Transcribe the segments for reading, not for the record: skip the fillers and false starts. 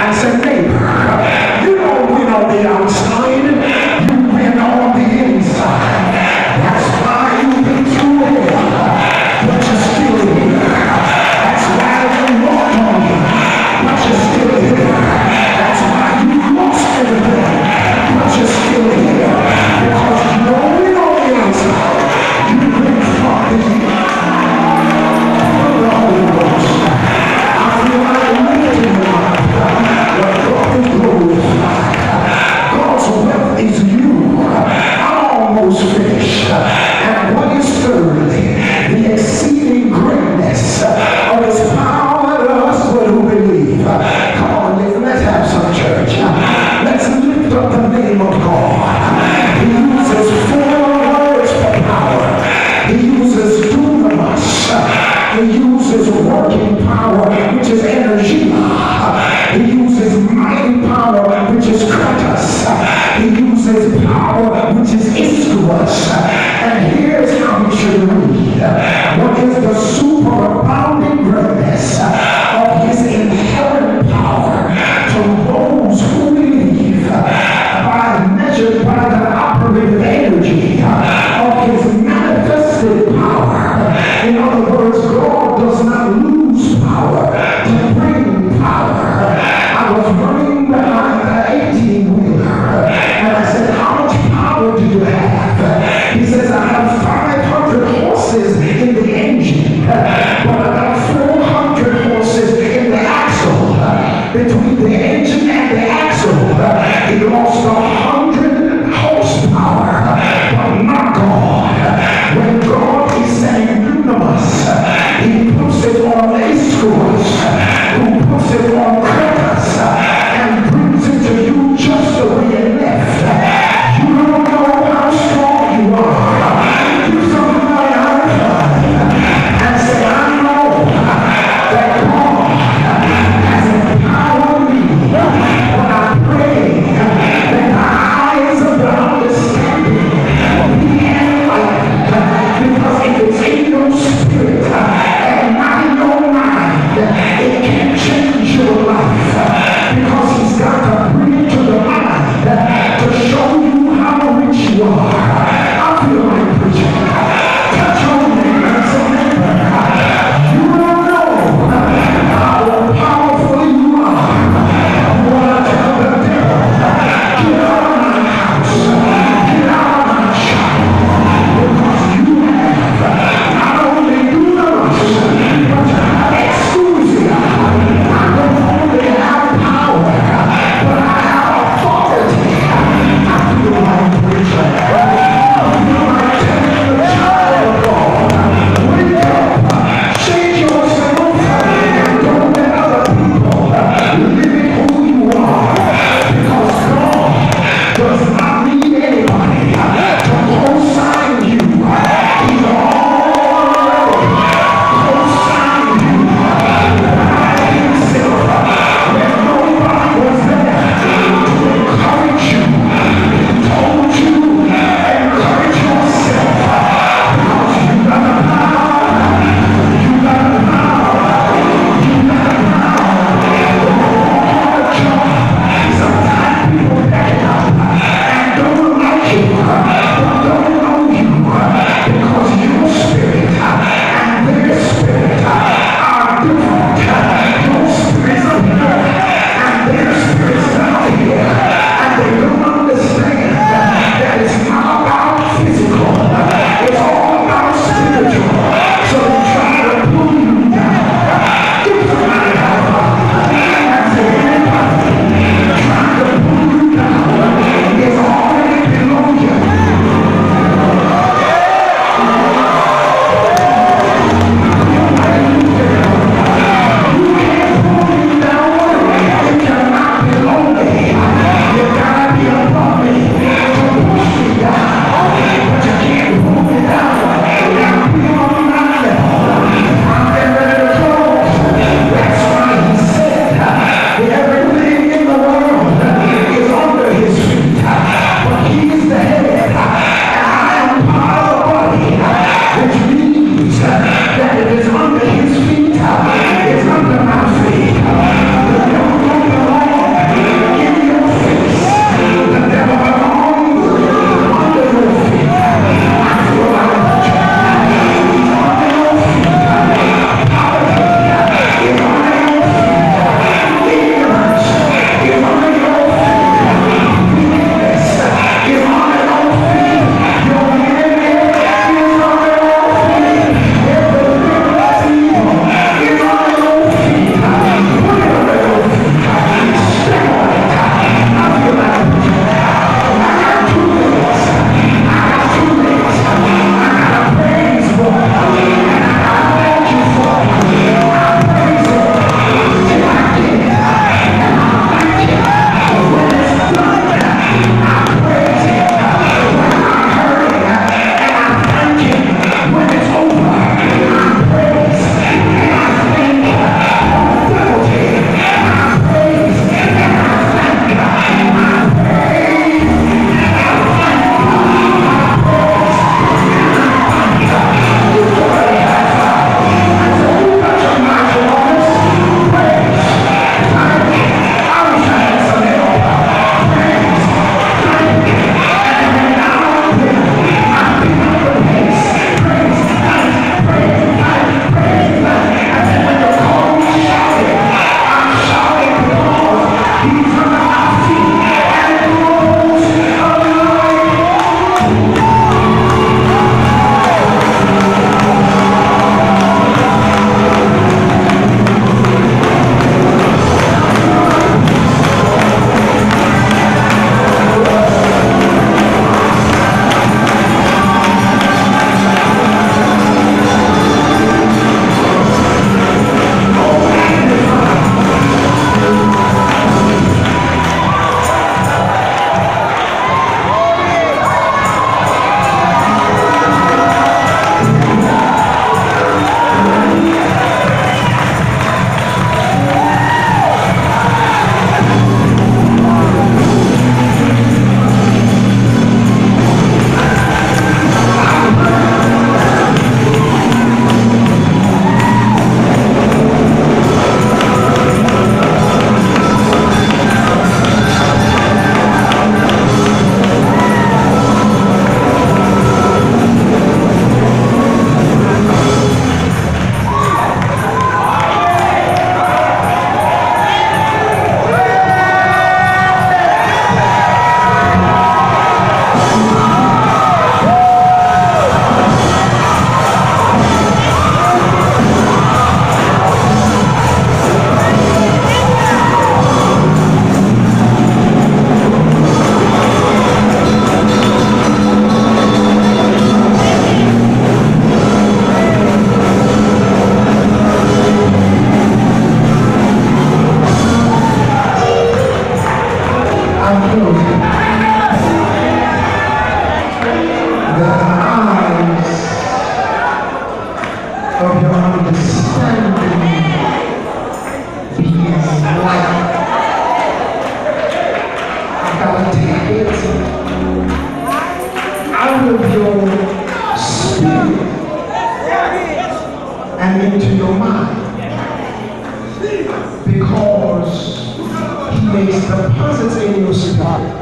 and say, neighbor, you don't win on the outside, you win on the inside. That's why you've been through hell, but you're still here. That's why you walked on you, but you're still here. That's why you lost everything, but you're still here. Because you don't win on the outside, you win from the Holy Ghost. I feel like lifting you up. God is glorified. God's wealth is you. I'm almost finished. And what is thirdly? The exceeding greatness of his power to us who believe. Come on, let's have some church. Let's lift up the name of God. He uses 4 words for power. He uses dunamis. He uses working power, which is energy. He uses mighty power, which is kratos. He uses power, which is ischus. And here's how we should read. What is the superabounding greatness of his inherent power to those who believe, by measured by the operative energy of his manifested power. In other words, God does not lose power to bring power. I was running behind the 18-wheeler and I said, how much power do you have? He says, I have 500 horses in the engine, but about 400 horses in the axle. Between the engine and the axle, he lost 100 horsepower. But not God. When God is saying dunamis, he puts it on ischus, who puts it on kratos, and brings it to you just the way it left. You don't know how strong you are. Do something like that and say, I know that God has empowered me when I pray that my eyes of the understanding will be enlightened. Because if it's in your spirit and not in your mind, it can change your life. Because he's got to bring it to the mind to show you how rich you are. I feel like preaching. Touch your neighbor and say, neighbor, you don't know how powerful you are. You want to tell the devil, get out of my house, get out of my shop, because you have not only dunamis, but you have exousia. I don't only have power, but I have authority. I feel like preaching. I feel like telling the child of God, wake up, shake yourself, and don't let other people limit who you are. Because God does not need anybody to co-sign you. He's already co-signed you by himself. When nobody was there to encourage you, he told you, encourage yourself. Because you got the power, you got the power, you got the power. Sometimes people back up and don't like you, don't know you, because your spirit and their spirit are different. Your spirit's up here and their spirit's down here, and they don't understand that it's not about physical, it's all about spiritual. So they try to pull you down. Give somebody a high five and say, anybody trying to pull you down is already below you. You can't pull me down. It cannot I've got to take it out of your spirit and into your mind, because he makes deposits in your spirit.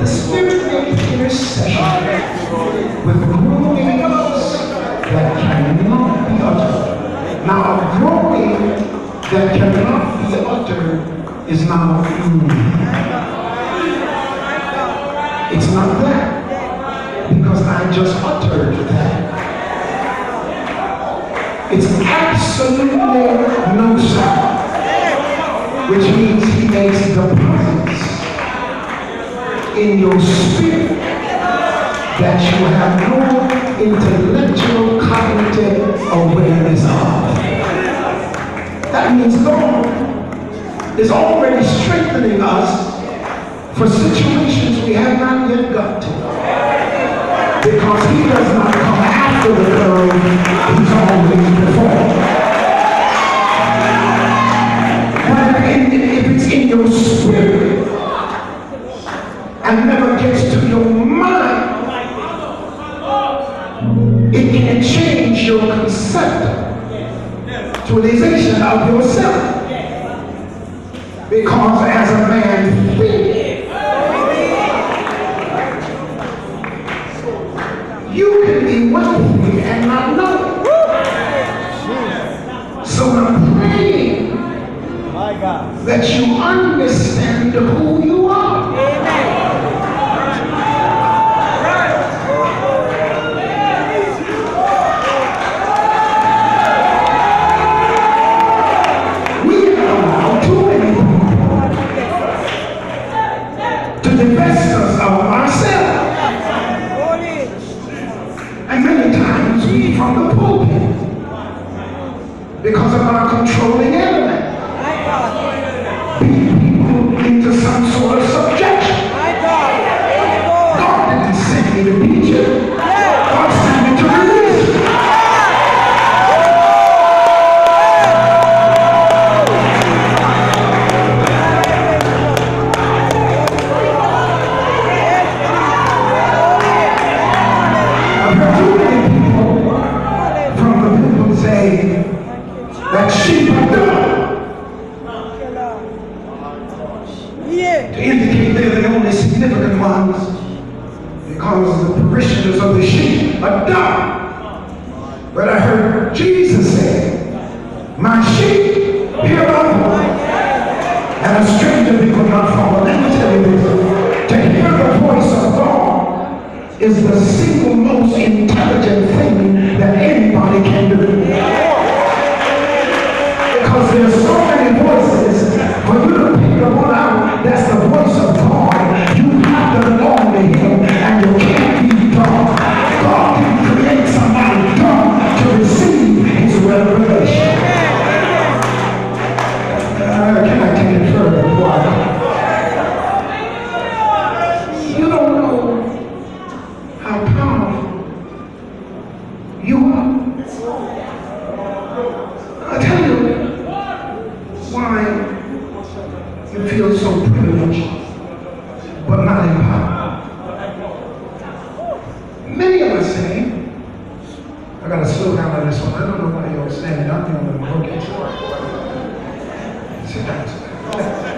The Spirit makes intercession with groanings that cannot be uttered. Now, a groaning that cannot be uttered is not a feeling. It's not that, because I just uttered that. It's absolutely no sound, which means he makes deposits in your spirit that you have no intellectual cognitive awareness of. That means God is already strengthening us for situations we have not yet got to. Because he does not come after the curve, he's always before. But if it's in your spirit and never gets to your mind, it can change your conceptualization of yourself. Because as a man thinks, you can be wealthy and not know it. So I'm praying that you understand who you are. We allow too many people to divest us of ourselves. And many times we from the pulpit because of our controlling element. Beat people into some sort of subjection. God didn't send me to beat you. God sent me to release you. I've heard too many people from the people say that sheep are dumb. To indicate they're the only significant ones, because the parishioners of the sheep are dumb. But I heard Jesus say, my sheep hear my voice, and a stranger they will not follow. Let me tell you this, to hear the voice of God is the single most intelligent thing that anybody can do. Because there's so many voices, for you to pick the one out, that's the voice of God. You have to belong to him, and you can't be dumb. God can create somebody dumb to receive his revelation. Can I take it further before I go? You don't know how powerful you are. I tell you why you feel so privileged but not empowered. Many of us say, I gotta slow down on this one. I don't know why you're standing up. You're on the broken. Sit down.